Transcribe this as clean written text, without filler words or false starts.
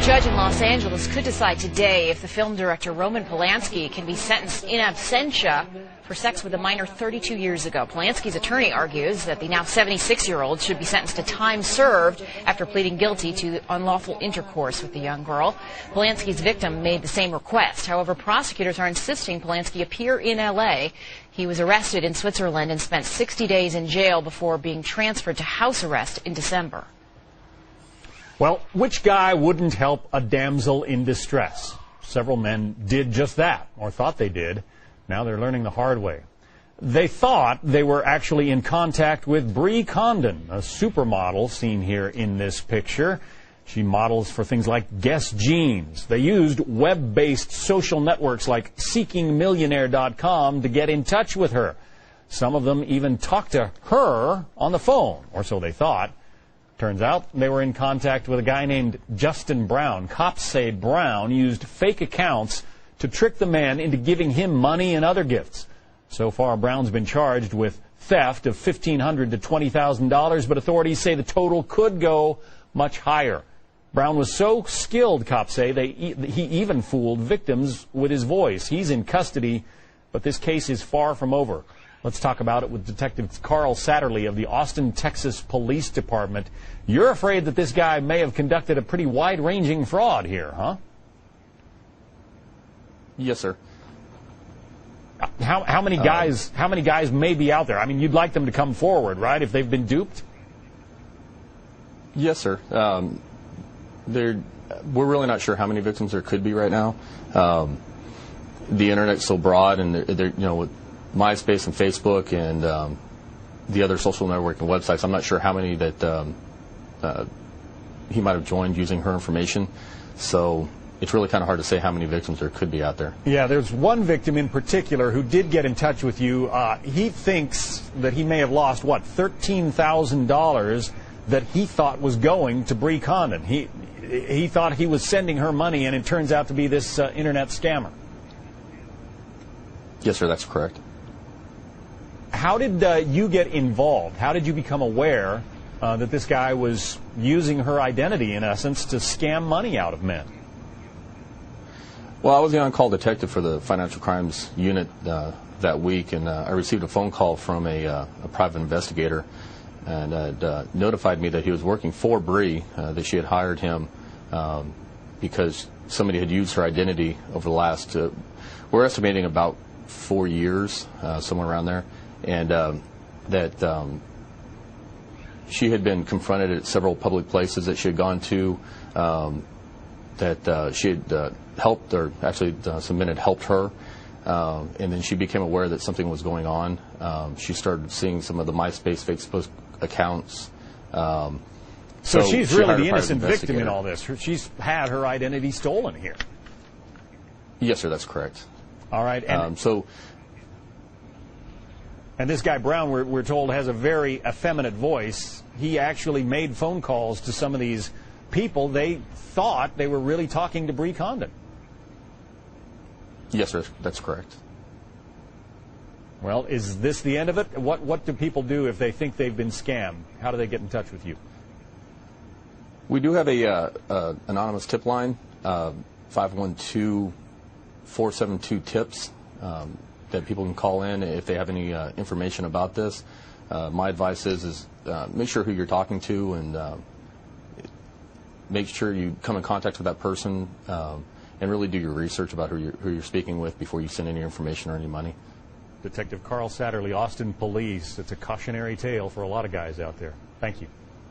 A judge in Los Angeles could decide today if the film director Roman Polanski can be sentenced in absentia for sex with a minor 32 years ago. Polanski's attorney argues that the now 76-year-old should be sentenced to time served after pleading guilty to unlawful intercourse with the young girl. Polanski's victim made the same request. However, prosecutors are insisting Polanski appear in L.A. He was arrested in Switzerland and spent 60 days in jail before being transferred to house arrest in December. Well, which guy wouldn't help a damsel in distress? Several men did just that, or thought they did. Now they're learning the hard way. They thought they were actually in contact with Brie Condon, a supermodel seen here in this picture. She models for things like Guess Jeans. They used web-based social networks like SeekingMillionaire.com to get in touch with her. Some of them even talked to her on the phone, or so they thought. Turns out they were in contact with a guy named Justin Brown. Cops say Brown used fake accounts to trick the man into giving him money and other gifts. So far, Brown's been charged with theft of $1,500 to $20,000, but authorities say the total could go much higher. Brown was so skilled, cops say, he even fooled victims with his voice. He's in custody, but this case is far from over. Let's talk about it with Detective Carl Satterley of the Austin, Texas Police Department. You're afraid that this guy may have conducted a pretty wide-ranging fraud here, huh? Yes, sir. How many guys may be out there? I mean, you'd like them to come forward, right, if they've been duped? Yes, sir. We're really not sure how many victims there could be right now. The internet's so broad, and with MySpace and Facebook and the other social networking websites, I'm not sure how many that he might have joined using her information. So it's really kind of hard to say how many victims there could be out there. Yeah, there's one victim in particular who did get in touch with you. He thinks that he may have lost, $13,000 that he thought was going to Brie Condon. He thought he was sending her money, and it turns out to be this internet scammer. Yes, sir, that's correct. How did you get involved? How did you become aware that this guy was using her identity, in essence, to scam money out of men? Well, I was the on-call detective for the financial crimes unit that week, and I received a phone call from a private investigator, and notified me that he was working for Brie, that she had hired him because somebody had used her identity over the last, we're estimating about 4 years, somewhere around there, and that she had been confronted at several public places that she had gone to, that she had helped, or actually some men had helped her, and then she became aware that something was going on. She started seeing some of the MySpace, Facebook accounts. So she's really the innocent victim in all this. She's had her identity stolen here. Yes, sir, that's correct. All right. And and this guy Brown, we're told, has a very effeminate voice. He actually made phone calls to some of these people. They thought they were really talking to Brie Condon. Yes, sir, that's correct. Well, is this the end of it? What do people do if they think they've been scammed? How do they get in touch with you? We do have a anonymous tip line, 512-472-TIPS, that people can call in if they have any information about this. My advice is make sure who you're talking to, and make sure you come in contact with that person, and really do your research about who you're speaking with before you send any information or any money. Detective Carl Satterley, Austin Police. It's a cautionary tale for a lot of guys out there. Thank you.